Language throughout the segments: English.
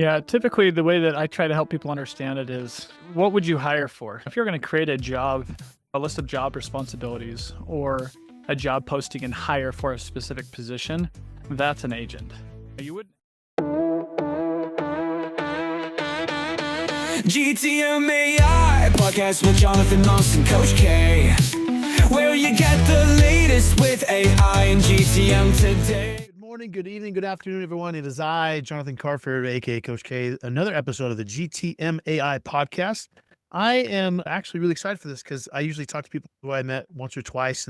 Yeah, typically the way that I try to help people understand it is, what would you hire for? If you're going to create a job, a list of job responsibilities or a job posting and hire for a specific position, that's an agent. You would. GTM AI Podcast with Jonathan and Coach K, where you get the latest with AI and GTM today. Good morning, good evening, good afternoon, everyone. It is I, Jonathan Carfer, aka Coach K, another episode of the GTM AI Podcast. I am actually really excited for this because I usually talk to people who I met once or twice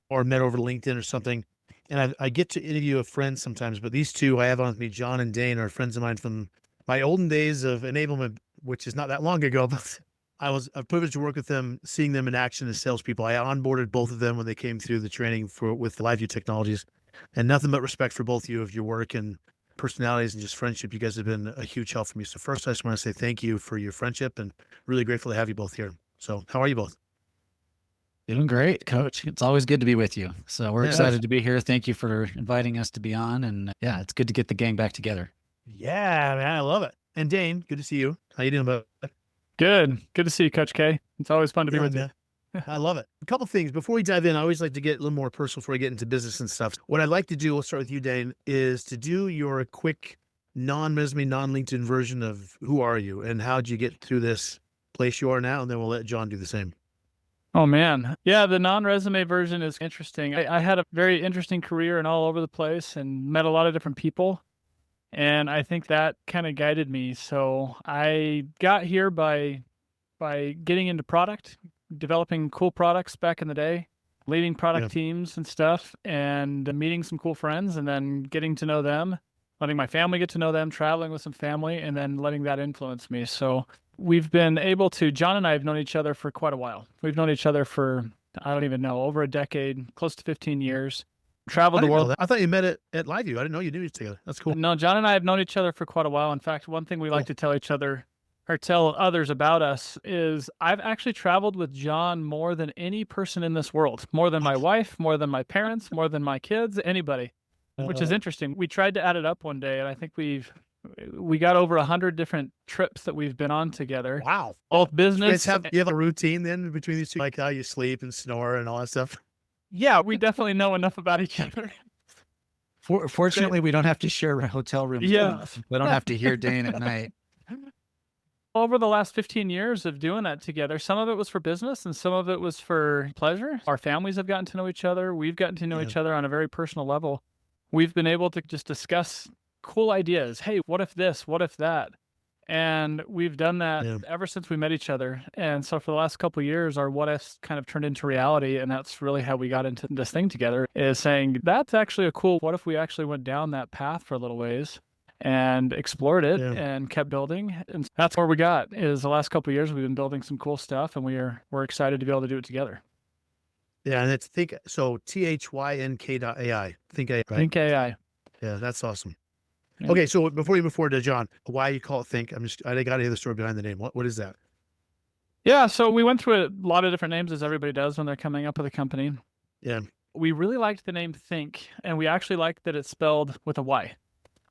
or met over LinkedIn or something. And I get to interview a friend sometimes, but these two I have on with me, John and Dane, are friends of mine from my olden days of enablement, which is not that long ago, but I was privileged to work with them, seeing them in action as salespeople. I onboarded both of them when they came through the training with LiveView Technologies, and nothing but respect for both of you of your work and personalities and just friendship. You guys have been a huge help for me. So first, I just want to say thank you for your friendship and really grateful to have you both here. So how are you both? Doing great, Coach. It's always good to be with you. So we're excited to be here. Thank you for inviting us to be on. And yeah, it's good to get the gang back together. Yeah, man, I love it. And Dane, good to see you. How you doing, bud? Good to see you, Coach K. It's always fun to be with you. I love it. A couple things before we dive in. I always like to get a little more personal before we get into business and stuff. What I'd like to do, we'll start with you, Dane, is to do your quick non-resume, non-LinkedIn version of who are you and how'd you get through this place you are now, and then we'll let John do the same. Oh, man. Yeah, the non-resume version is interesting. I had a very interesting career and all over the place and met a lot of different people. And I think that kind of guided me. So I got here by getting into product, developing cool products back in the day, leading product teams and stuff, and meeting some cool friends, and then getting to know them, letting my family get to know them, traveling with some family, and then letting that influence me. So we've been able to, John and I have known each other for quite a while. We've known each other for, I don't even know, over a decade, close to 15 years. Traveled the world. I thought you met at LiveView. I didn't know you knew each other. That's cool. No, John and I have known each other for quite a while. In fact, one thing we like to tell each other or tell others about us is I've actually traveled with John more than any person in this world, more than my wife, more than my parents, more than my kids, anybody, which is interesting. We tried to add it up one day, and I think we got over 100 different trips that we've been on together. Wow. Both business. You have a routine then between these two, like how you sleep and snore and all that stuff? Yeah, we definitely know enough about each other. Fortunately, we don't have to share hotel rooms. Yeah. We don't have to hear Dane at night. Over the last 15 years of doing that together, some of it was for business and some of it was for pleasure. Our families have gotten to know each other. We've gotten to know each other on a very personal level. We've been able to just discuss cool ideas. Hey, what if this? What if that? And we've done that ever since we met each other. And so for the last couple of years, our what ifs kind of turned into reality. And that's really how we got into this thing together, is saying that's actually a cool, what if we actually went down that path for a little ways and explored it and kept building. And that's where we got, is the last couple of years, we've been building some cool stuff, and we're excited to be able to do it together. Yeah. And it's Thynk, so Thynk.AI. Thynk.AI, right? Thynk.AI. Yeah, that's awesome. Yeah. Okay, so before you move forward to John, why you call it Thynk? I got to hear the story behind the name. What is that? Yeah, so we went through a lot of different names, as everybody does when they're coming up with a company. Yeah. We really liked the name Thynk, and we actually liked that it's spelled with a Y.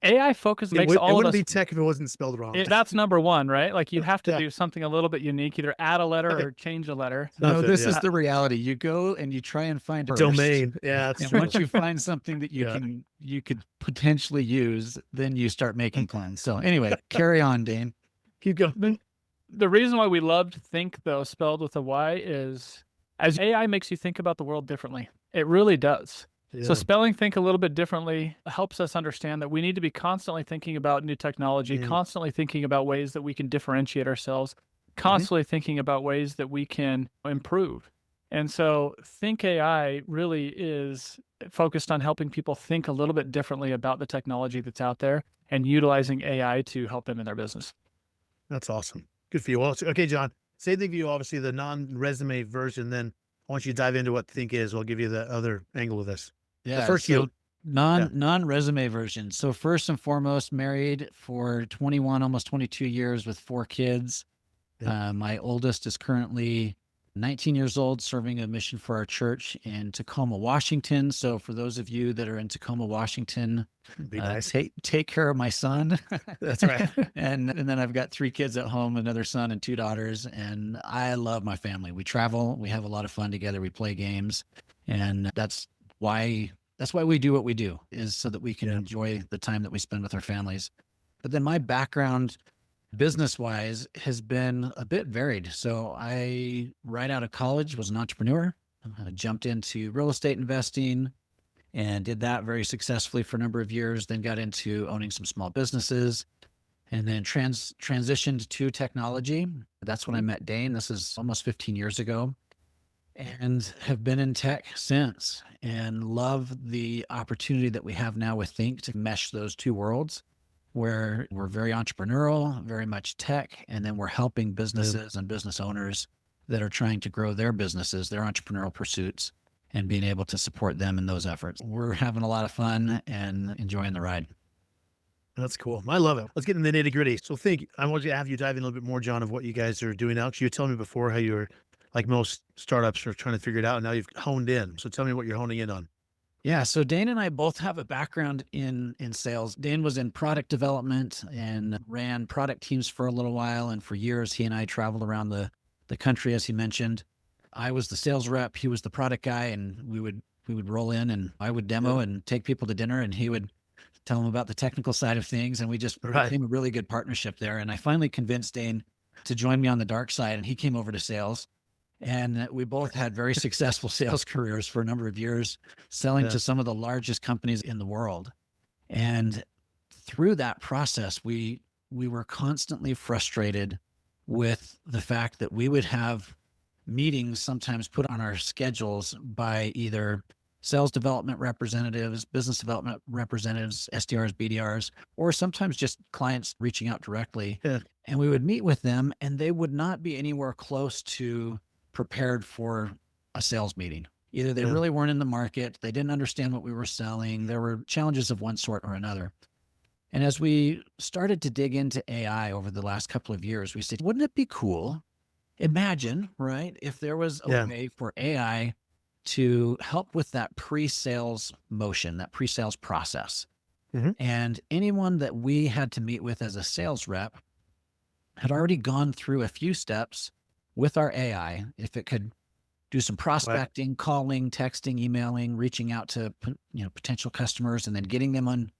AI focus makes all of us. It wouldn't be tech if it wasn't spelled wrong. That's number one, right? Like you have to do something a little bit unique, either add a letter or change a letter. No, this is the reality. You go and you try and find a domain. Yeah, that's and true. once you find something that you could potentially use, then you start making plans. So anyway, carry on, Dane. Keep going. The reason why we loved Thynk, though, spelled with a Y, is as AI makes you think about the world differently. It really does. So spelling Thynk a little bit differently helps us understand that we need to be constantly thinking about new technology, constantly thinking about ways that we can differentiate ourselves, constantly thinking about ways that we can improve. And so Thynk.AI really is focused on helping people think a little bit differently about the technology that's out there and utilizing AI to help them in their business. That's awesome. Good for you. Well, okay, John, same thing for you, obviously the non-resume version. Then once you dive into what Thynk is, we'll give you the other angle of this. Yeah, so non-resume version. So first and foremost, married for 21, almost 22 years with 4 kids. My oldest is currently 19 years old, serving a mission for our church in Tacoma, Washington. So for those of you that are in Tacoma, Washington, Be nice. take care of my son. That's right. And then I've got 3 kids at home, another son and 2 daughters, and I love my family. We travel, we have a lot of fun together, we play games, and that's why we do what we do, is so that we can enjoy the time that we spend with our families. But then my background business-wise has been a bit varied. So I, right out of college, was an entrepreneur. I jumped into real estate investing and did that very successfully for a number of years, then got into owning some small businesses, and then transitioned to technology. That's when I met Dane. This is almost 15 years ago, and have been in tech since, and love the opportunity that we have now with Thynk to mesh those two worlds, where we're very entrepreneurial, very much tech, and then we're helping businesses and business owners that are trying to grow their businesses, their entrepreneurial pursuits, and being able to support them in those efforts. We're having a lot of fun and enjoying the ride. That's cool. I love it. Let's get into the nitty gritty. So I want to have you dive in a little bit more, John, of what you guys are doing now. 'Cause you were telling me before how you're, like most startups, are trying to figure it out, and now you've honed in. So tell me what you're honing in on. Yeah, so Dane and I both have a background in sales. Dane was in product development and ran product teams for a little while, and for years he and I traveled around the country, as he mentioned. I was the sales rep, he was the product guy, and we would roll in, and I would demo and take people to dinner, and he would tell them about the technical side of things, and we just became a really good partnership there. And I finally convinced Dane to join me on the dark side, and he came over to sales. And we both had very successful sales careers for a number of years, selling to some of the largest companies in the world. And through that process, we were constantly frustrated with the fact that we would have meetings sometimes put on our schedules by either sales development representatives, business development representatives, SDRs, BDRs, or sometimes just clients reaching out directly. And we would meet with them, and they would not be anywhere close to prepared for a sales meeting. Either they really weren't in the market, they didn't understand what we were selling. There were challenges of one sort or another. And as we started to dig into AI over the last couple of years, we said, wouldn't it be cool? Imagine, right, if there was a way for AI to help with that pre-sales motion, that pre-sales process. And anyone that we had to meet with as a sales rep had already gone through a few steps with our AI. If it could do some prospecting, calling, texting, emailing, reaching out to potential customers, and then getting them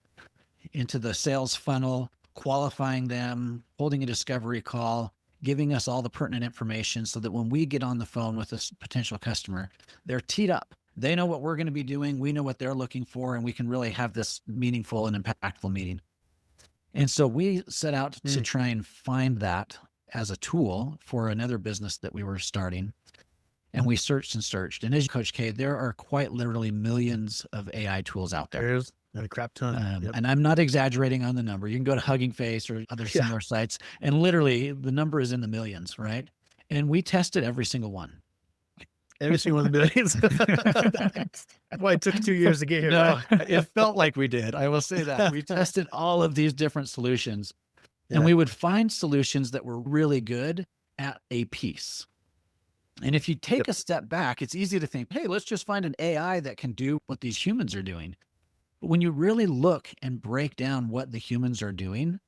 into the sales funnel, qualifying them, holding a discovery call, giving us all the pertinent information so that when we get on the phone with a potential customer, they're teed up. They know what we're going to be doing. We know what they're looking for, and we can really have this meaningful and impactful meeting. And so we set out to try and find that as a tool for another business that we were starting. And we searched and searched. And as Coach K, there are quite literally millions of AI tools out there. There's a crap ton. And I'm not exaggerating on the number. You can go to Hugging Face or other similar sites, and literally the number is in the millions, right? And we tested every single one. Every single one of the millions. That's why it took 2 years to get here. No, it felt like we did. I will say that. We tested all of these different solutions. And we would find solutions that were really good at a piece. And if you take a step back, it's easy to think, hey, let's just find an AI that can do what these humans are doing. But when you really look and break down what the humans are doing,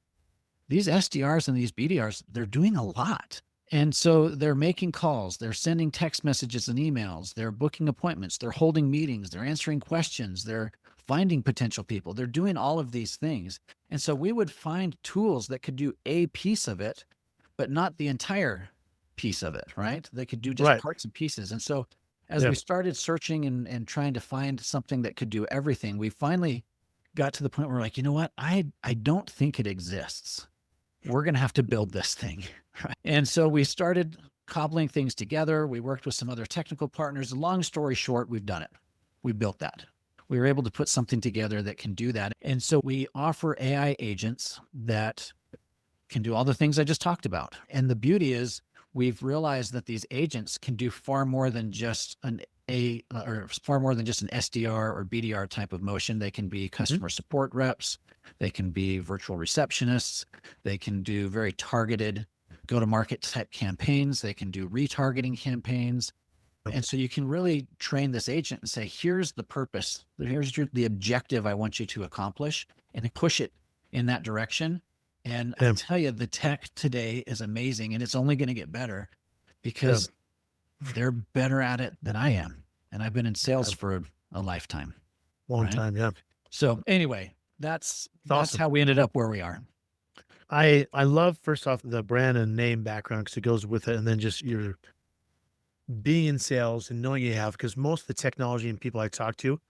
these SDRs and these BDRs, they're doing a lot. And so they're making calls, they're sending text messages and emails, they're booking appointments, they're holding meetings, they're answering questions, they're finding potential people, they're doing all of these things. And so we would find tools that could do a piece of it, but not the entire piece of it, right? They could do just parts and pieces. And so as we started searching and trying to find something that could do everything, we finally got to the point where we're like, you know what? I don't think it exists. We're going to have to build this thing. Right? And so we started cobbling things together. We worked with some other technical partners. Long story short, we've done it. We built that. We were able to put something together that can do that. And so we offer AI agents that can do all the things I just talked about. And the beauty is we've realized that these agents can do far more than just an SDR or BDR type of motion. They can be customer support reps. They can be virtual receptionists. They can do very targeted go-to-market type campaigns. They can do retargeting campaigns. And so you can really train this agent and say, here's the purpose. Here's the objective I want you to accomplish, and then push it in that direction. And I tell you, the tech today is amazing, and it's only going to get better because they're better at it than I am. And I've been in sales for a lifetime. Long time. Yeah. So anyway, that's awesome. how we ended up where we are. I love, first off, the brand and name background because it goes with it. And then just your being in sales and knowing you have, because most of the technology and people I talk to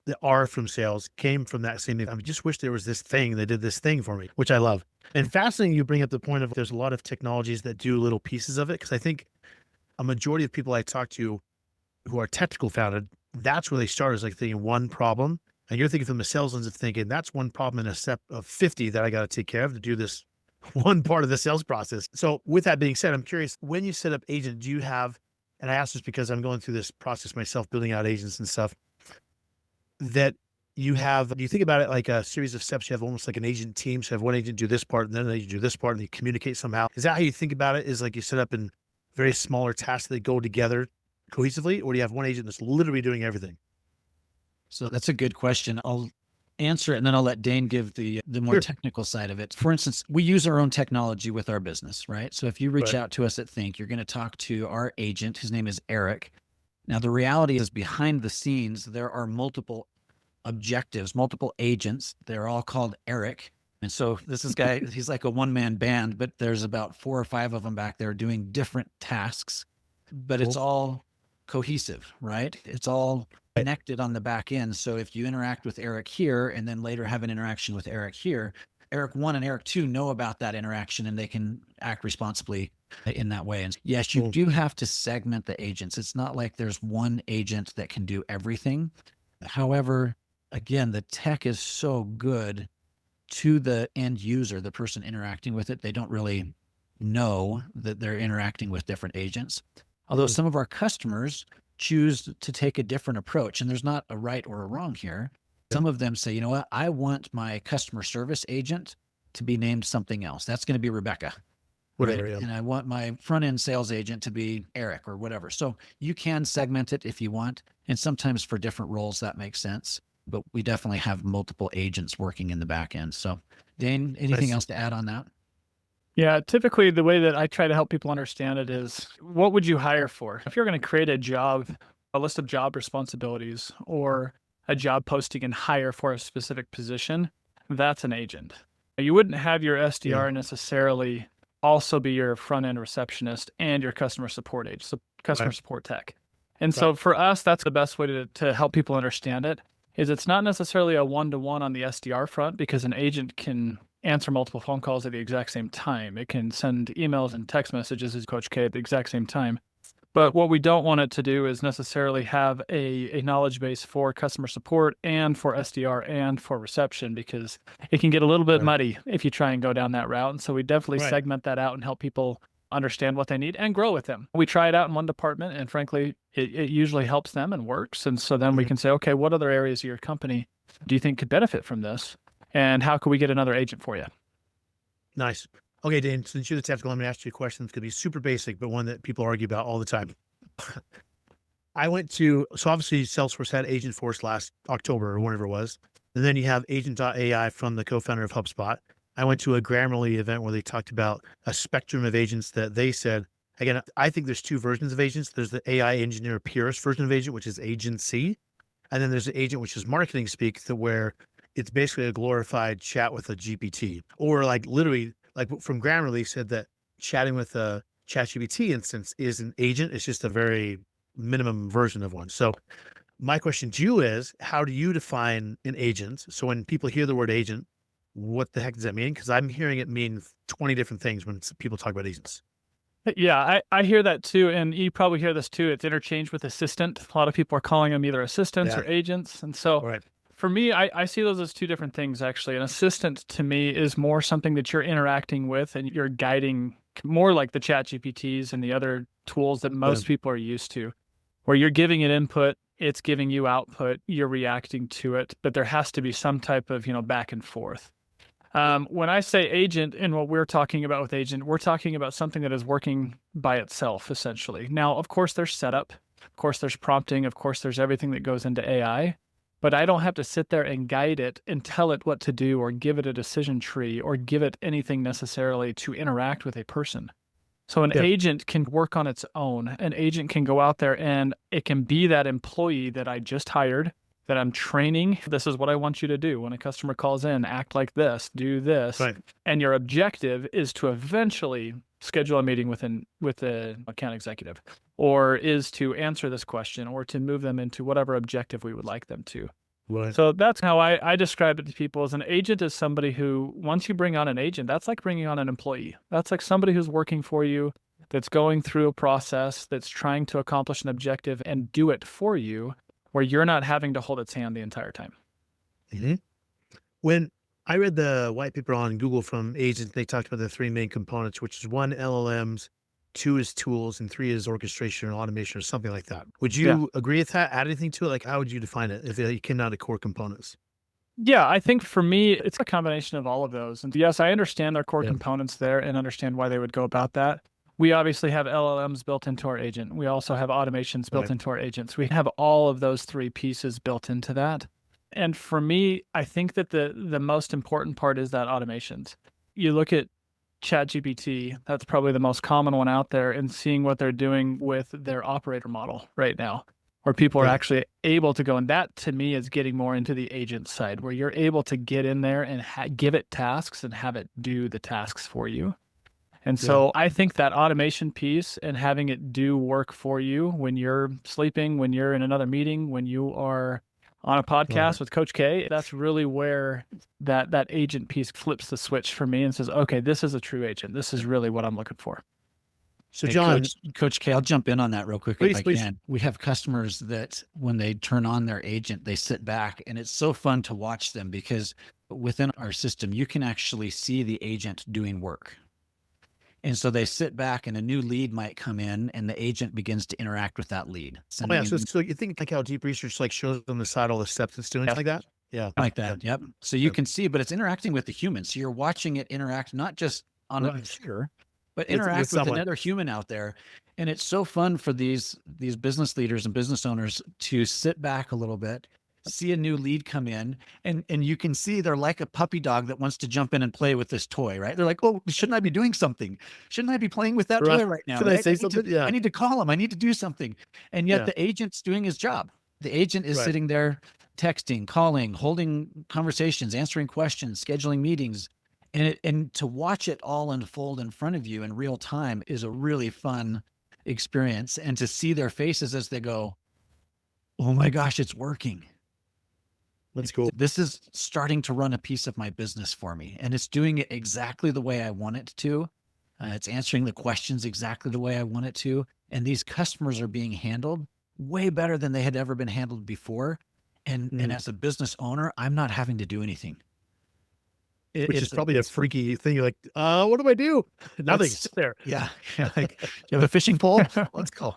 that are from sales came from that same thing. I just wish there was this thing that did this thing for me, which I love. And fascinating, you bring up the point of there's a lot of technologies that do little pieces of it. Because I think a majority of people I talk to who are technical founded, that's where they start, is like thinking one problem. And you're thinking from the sales lens of thinking that's one problem in a set of 50 that I got to take care of to do this one part of the sales process. So with that being said, I'm curious, when you set up agent, do you have, and I ask this because I'm going through this process myself, building out agents and stuff, that you have, do you think about it like a series of steps? You have almost like an agent team. So you have one agent do this part, and then an agent do this part, and you communicate somehow. Is that how you think about it? Is like you set up in very smaller tasks that go together cohesively, or do you have one agent that's literally doing everything? So that's a good question. I'll answer it, and then I'll let Dane give the more technical side of it. For instance, we use our own technology with our business, right? So if you reach out to us at Thynk, you're going to talk to our agent. His name is Eric. Now, the reality is behind the scenes, there are multiple objectives, multiple agents. They're all called Eric. And so this is guy, he's like a one-man band, but there's about 4 or 5 of them back there doing different tasks, but it's all cohesive, right? It's all connected on the back end. So if you interact with Eric here and then later have an interaction with Eric here, Eric 1 and Eric 2 know about that interaction and they can act responsibly in that way. And yes, you do have to segment the agents. It's not like there's one agent that can do everything. However, again, the tech is so good to the end user, the person interacting with it. They don't really know that they're interacting with different agents. Although some of our customers choose to take a different approach, and there's not a right or a wrong here. Some of them say, you know what, I want my customer service agent to be named something else. That's going to be Rebecca. Whatever. Right? And I want my front end sales agent to be Eric or whatever. So you can segment it if you want. And sometimes for different roles, that makes sense. But we definitely have multiple agents working in the back end. So Dane, anything else to add on that? Yeah, typically the way that I try to help people understand it is, what would you hire for? If you're going to create a list of job responsibilities or a job posting and hire for a specific position, that's an agent. You wouldn't have your SDR necessarily also be your front end receptionist and your customer support agent, so customer support tech. And so for us, that's the best way to help people understand it, is it's not necessarily a one-to-one on the SDR front, because an agent can answer multiple phone calls at the exact same time. It can send emails and text messages as Coach K at the exact same time. But what we don't want it to do is necessarily have a knowledge base for customer support and for SDR and for reception, because it can get a little bit muddy if you try and go down that route. And so we definitely segment that out and help people understand what they need and grow with them. We try it out in one department, and frankly, it usually helps them and works. And so then we can say, okay, what other areas of your company do you think could benefit from this? And how can we get another agent for you? Nice. Okay, Dane, since you're the technical, I'm going to ask you a question that's going to be super basic, but one that people argue about all the time. So obviously Salesforce had Agentforce last October or whenever it was. And then you have Agent.AI from the co-founder of HubSpot. I went to a Grammarly event where they talked about a spectrum of agents that they said, again, I think there's 2 versions of agents. There's the AI engineer purist version of agent, which is agency. And then there's the agent, which is marketing speak, where it's basically a glorified chat with a GPT, or like literally, like from Grammarly said that chatting with a ChatGPT instance is an agent. It's just a very minimum version of one. So my question to you is, how do you define an agent? So when people hear the word agent, what the heck does that mean? Because I'm hearing it mean 20 different things when people talk about agents. Yeah, I hear that too. And you probably hear this too. It's interchanged with assistant. A lot of people are calling them either assistants or agents. And so for me, I see those as 2 different things, actually. An assistant to me is more something that you're interacting with and you're guiding, more like the ChatGPTs and the other tools that most people are used to, where you're giving it input, it's giving you output, you're reacting to it, but there has to be some type of, back and forth. When I say agent and what we're talking about with agent, we're talking about something that is working by itself, essentially. Now, of course, there's setup. Of course, there's prompting. Of course, there's everything that goes into AI. But I don't have to sit there and guide it and tell it what to do or give it a decision tree or give it anything necessarily to interact with a person. So an agent can work on its own. An agent can go out there and it can be that employee that I just hired, that I'm training. This is what I want you to do. When a customer calls in, act like this, do this. Right. And your objective is to eventually schedule a meeting with the account executive, or is to answer this question, or to move them into whatever objective we would like them to. Right. So that's how I describe it to people. As an agent is somebody who, once you bring on an agent, that's like bringing on an employee. That's like somebody who's working for you, that's going through a process, that's trying to accomplish an objective and do it for you, where you're not having to hold its hand the entire time. Mm-hmm. When I read the white paper on Google from agents, they talked about the three main components, which is 1, LLMs, 2 is tools, and 3 is orchestration or automation or something like that. Would you agree with that? Add anything to it? Like, how would you define it if it came down to core components? Yeah, I think for me, it's a combination of all of those. And yes, I understand their core components there and understand why they would go about that. We obviously have LLMs built into our agent. We also have automations built into our agents. We have all of those three pieces built into that. And for me, I think that the most important part is that automations. You look at ChatGPT, that's probably the most common one out there, and seeing what they're doing with their operator model right now, where people are actually able to go. And that to me is getting more into the agent side, where you're able to get in there and give it tasks and have it do the tasks for you. And so I think that automation piece and having it do work for you when you're sleeping, when you're in another meeting, when you are on a podcast with Coach K, that's really where that agent piece flips the switch for me and says, okay, this is a true agent. This is really what I'm looking for. So John, Coach K, I'll jump in on that real quick if I can. We have customers that when they turn on their agent, they sit back, and it's so fun to watch them because within our system, you can actually see the agent doing work. And so they sit back and a new lead might come in and the agent begins to interact with that lead. So you think like how deep research like shows on the side all the steps it's doing like that? Yeah. Like that. Yep. So you can see, but it's interacting with the human. So you're watching it interact, not just on a computer, but interact with another human out there. And it's so fun for these business leaders and business owners to sit back a little bit, see a new lead come in, and you can see they're like a puppy dog that wants to jump in and play with this toy, right? They're like, oh, shouldn't I be doing something? Shouldn't I be playing with that toy right now? Should I say something? I need to call him. I need to do something. And yet the agent's doing his job. The agent is sitting there texting, calling, holding conversations, answering questions, scheduling meetings. And to watch it all unfold in front of you in real time is a really fun experience. And to see their faces as they go, oh my gosh, it's working. That's cool. This is starting to run a piece of my business for me, and it's doing it exactly the way I want it to. It's answering the questions exactly the way I want it to. And these customers are being handled way better than they had ever been handled before. And as a business owner, I'm not having to do anything. Which is probably a freaky thing. You're like, what do I do? Nothing. Sit there. Yeah. Like, you have a fishing pole? Let's go.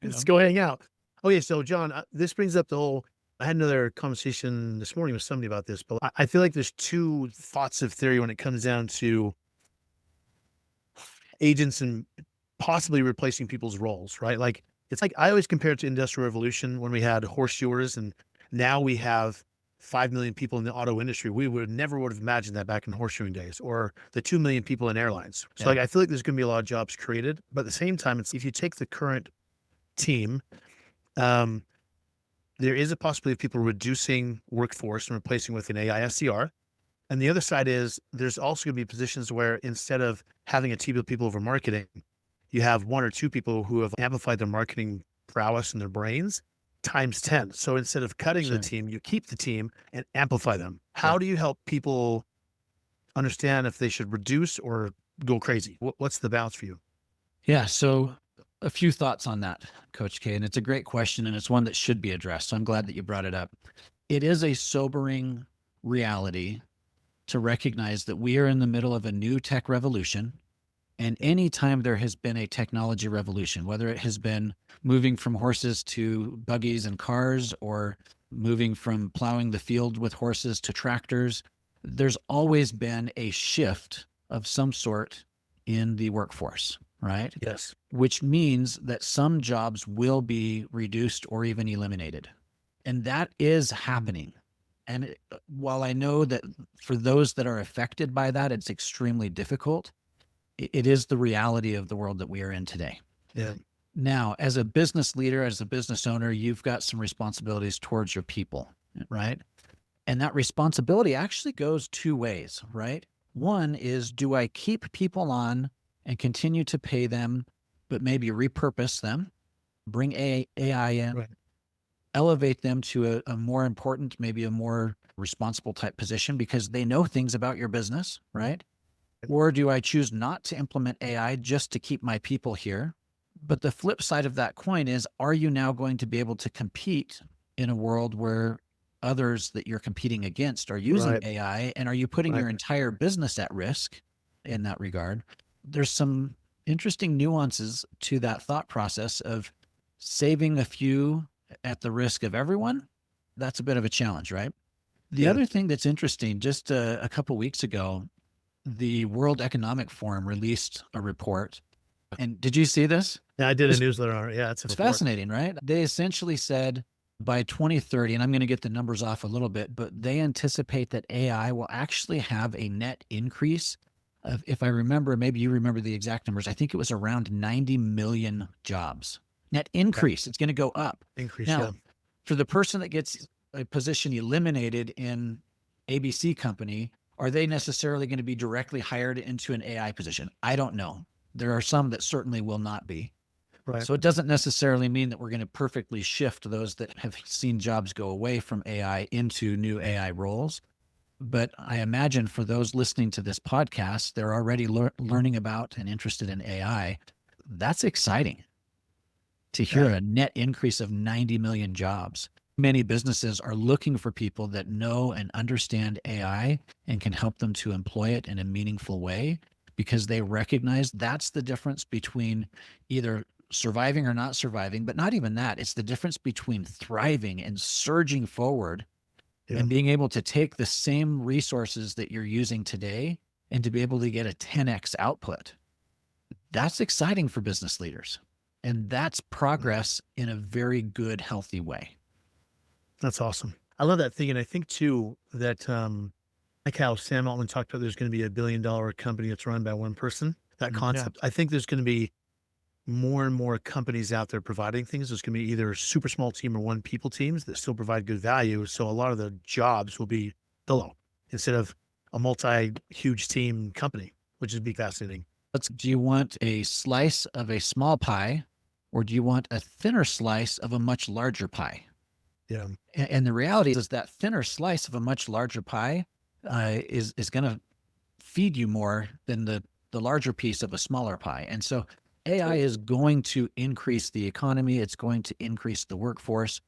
Let's go hang out. Okay. So John, this brings up the whole, I had another conversation this morning with somebody about this, but I feel like there's two thoughts of theory when it comes down to agents and possibly replacing people's roles, right? Like, it's like, I always compare it to Industrial Revolution when we had horseshoers and now we have 5 million people in the auto industry. We never would have imagined that back in horseshoeing days, or the 2 million people in airlines. So like, I feel like there's going to be a lot of jobs created, but at the same time, it's, if you take the current team, there is a possibility of people reducing workforce and replacing with an AI SDR. And the other side is there's also going to be positions where instead of having a team of people over marketing, you have 1 or 2 people who have amplified their marketing prowess in their brains times 10. So instead of cutting the team, you keep the team and amplify them. How do you help people understand if they should reduce or go crazy? What's the balance for you? Yeah. So a few thoughts on that, Coach K, and it's a great question, and it's one that should be addressed. So I'm glad that you brought it up. It is a sobering reality to recognize that we are in the middle of a new tech revolution. And anytime there has been a technology revolution, whether it has been moving from horses to buggies and cars, or moving from plowing the field with horses to tractors, there's always been a shift of some sort in the workforce, right? Yes. Which means that some jobs will be reduced or even eliminated. And that is happening. And while I know that for those that are affected by that, it's extremely difficult, it is the reality of the world that we are in today. Yeah. Now, as a business leader, as a business owner, you've got some responsibilities towards your people, right? And that responsibility actually goes two ways, right? One is, do I keep people on and continue to pay them, but maybe repurpose them, bring AI in, Right. elevate them to a more important, maybe a more responsible type position because they know things about your business, right? Or do I choose not to implement AI just to keep my people here? But the flip side of that coin is, are you now going to be able to compete in a world where others that you're competing against are using Right. AI, and are you putting your Right. entire business at risk in that regard? There's some interesting nuances to that thought process of saving a few at the risk of everyone. That's a bit of a challenge, right? The Yeah. other thing that's interesting, just a couple weeks ago, the World Economic Forum released a report. And did you see this? Yeah, I did a It's- newsletter on it. Yeah, it's It's fascinating, right? They essentially said by 2030, and I'm going to get the numbers off a little bit, but they anticipate that AI will actually have a net increase of, if I remember, maybe you remember the exact numbers, I think it was around 90 million jobs. Net increase. It's going to go up. Increase. Now, Yeah. for the person that gets a position eliminated in ABC company, are they necessarily going to be directly hired into an AI position? I don't know. There are some that certainly will not be. Right. So it doesn't necessarily mean that we're going to perfectly shift those that have seen jobs go away from AI into new AI roles. But I imagine for those listening to this podcast, they're already learning about and interested in AI. That's exciting to hear Yeah. a net increase of 90 million jobs. Many businesses are looking for people that know and understand AI and can help them to employ it in a meaningful way, because they recognize that's the difference between either surviving or not surviving, but not even that. It's the difference between thriving and surging forward Yeah. and being able to take the same resources that you're using today and to be able to get a 10x output. That's exciting for business leaders. And that's progress in a very good, healthy way. That's awesome. I love that thing. And I think too that like how Sam Altman talked about, there's going to be $1 billion company that's run by one person. That concept. I think there's going to be more and more companies out there providing things. There's going to be either a super small team or one people teams that still provide good value. So a lot of the jobs will be below instead of a multi-huge team company, which would be fascinating. Do you want a slice of a small pie, or do you want a thinner slice of a much larger pie? Yeah. And the reality is that thinner slice of a much larger pie is going to feed you more than the larger piece of a smaller pie. And so AI is going to increase the economy. It's going to increase the workforce.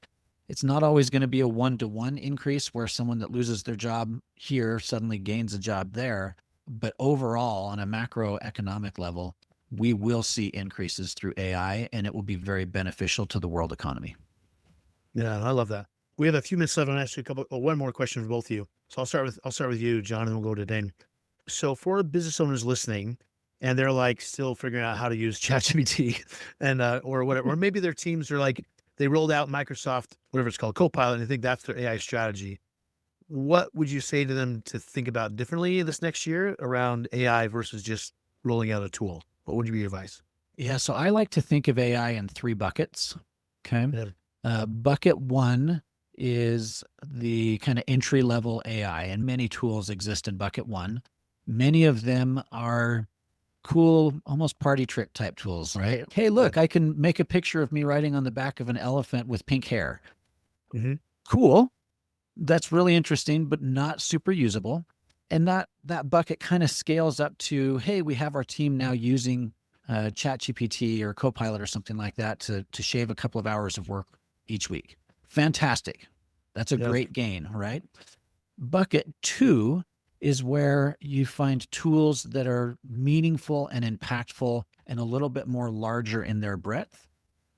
It's not always going to be a one-to-one increase where someone that loses their job here suddenly gains a job there. But overall, on a macroeconomic level, we will see increases through AI, and it will be very beneficial to the world economy. Yeah, I love that. We have a few minutes left. I'm actually one more question for both of you. So I'll start with you, John, and then we'll go to Dane. So for business owners listening, and they're like still figuring out how to use ChatGPT and or whatever, or maybe their teams are like they rolled out Microsoft, whatever it's called, Copilot, and they think that's their AI strategy. What would you say to them to think about differently this next year around AI versus just rolling out a tool? What would be your advice? Yeah, so I like to think of AI in three buckets. Okay. Yeah. Bucket one is the kind of entry level AI, and many tools exist in bucket one. Many of them are cool, almost party trick type tools, right? Hey, look, I can make a picture of me riding on the back of an elephant with pink hair. Mm-hmm. Cool. That's really interesting, but not super usable. And that bucket kind of scales up to, hey, we have our team now using ChatGPT or Copilot or something like that to shave a couple of hours of work each week. Fantastic. That's a great gain, right? Bucket two is where you find tools that are meaningful and impactful and a little bit more larger in their breadth,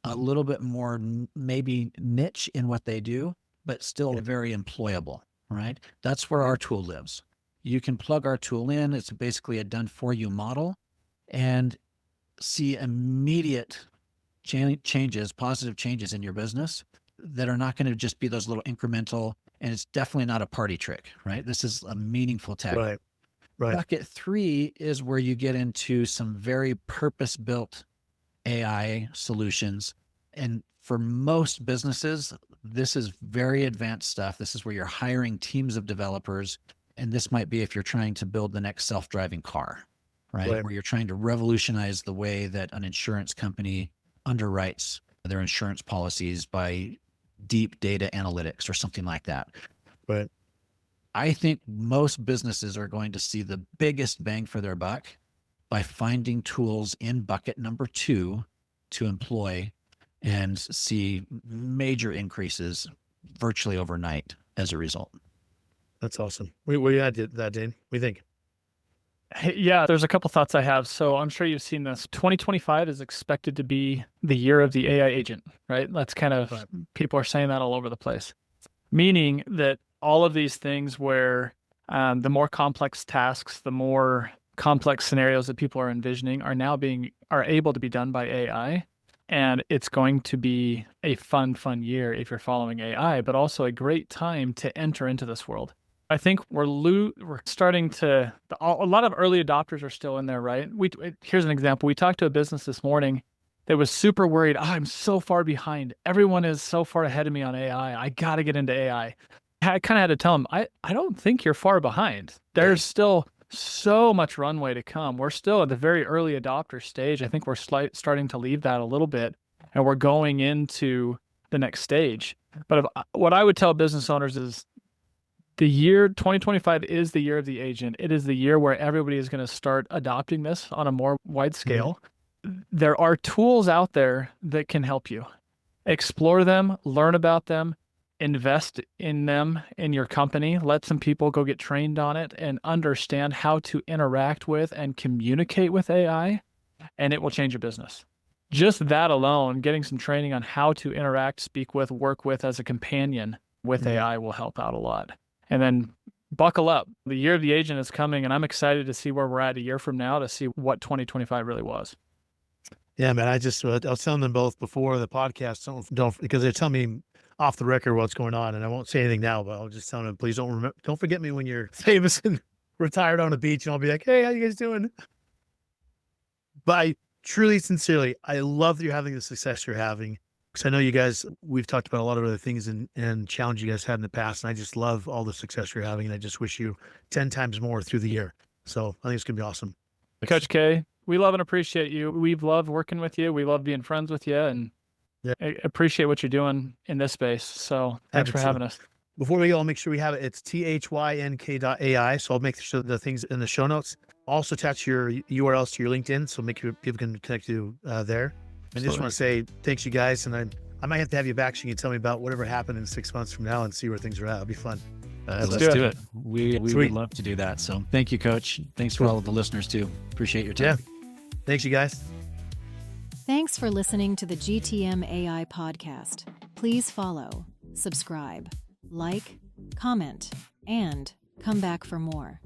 a little bit more maybe niche in what they do, but still very employable, right? That's where our tool lives. you can plug our tool in. It's basically a done for you model, and see immediate changes, positive changes in your business that are not going to just be those little incremental, and it's definitely not a party trick, right? This is a meaningful tech. Right. Right. Bucket 3 is where you get into some very purpose-built AI solutions. And for most businesses, this is very advanced stuff. This is where you're hiring teams of developers. And this might be if you're trying to build the next self-driving car, right? Where you're trying to revolutionize the way that an insurance company underwrites their insurance policies by deep data analytics or something like that. Right. I think most businesses are going to see the biggest bang for their buck by finding tools in bucket number 2 to employ and see major increases virtually overnight as a result. That's awesome. Where you at that, Dane? What do you think? Yeah, there's a couple thoughts I have. So I'm sure you've seen this. 2025 is expected to be the year of the AI agent, right? That's kind of, people are saying that all over the place. Meaning that all of these things where the more complex tasks, the more complex scenarios that people are envisioning are able to be done by AI. And it's going to be a fun year if you're following AI, but also a great time to enter into this world. I think we're starting to, a lot of early adopters are still in there, right? Here's an example. We talked to a business this morning that was super worried. I'm so far behind. Everyone is so far ahead of me on AI. I got to get into AI. I kind of had to tell them, I don't think you're far behind. There's still so much runway to come. We're still at the very early adopter stage. I think we're starting to leave that a little bit, and we're going into the next stage. But what I would tell business owners is the year 2025 is the year of the agent. It is the year where everybody is going to start adopting this on a more wide scale. Mm-hmm. There are tools out there that can help you. Explore them, learn about them, invest in them in your company. Let some people go get trained on it and understand how to interact with and communicate with AI, and it will change your business. Just that alone, getting some training on how to interact, speak with, work with as a companion with AI will help out a lot. And then buckle up. The year of the agent is coming, and I'm excited to see where we're at a year from now to see what 2025 really was. Yeah, man. I was telling them both before the podcast, don't because they're telling me off the record what's going on, and I won't say anything now, but I'll just tell them, please don't forget me when you're famous and retired on a beach, and I'll be like, hey, how you guys doing? But I truly, sincerely, I love that you're having the success you're having. Because I know you guys, we've talked about a lot of other things and challenges you guys had in the past, and I just love all the success you're having, and I just wish you 10 times more through the year. So I think it's going to be awesome. Coach K, we love and appreciate you. We've loved working with you. We love being friends with you, and I appreciate what you're doing in this space. So thanks for having us. Before we go, I'll make sure we have it. It's Thynk.AI. So I'll make sure the things in the show notes. Also attach your URLs to your LinkedIn, so people can connect you there. I just want to say thanks, you guys, and I might have to have you back so you can tell me about whatever happened in 6 months from now and see where things are at. It'll be fun. Let's do it. We would love to do that. So thank you, Coach. Thanks for all of the listeners too. Appreciate your time. Yeah. Thanks, you guys. Thanks for listening to the GTM AI Podcast. Please follow, subscribe, like, comment, and come back for more.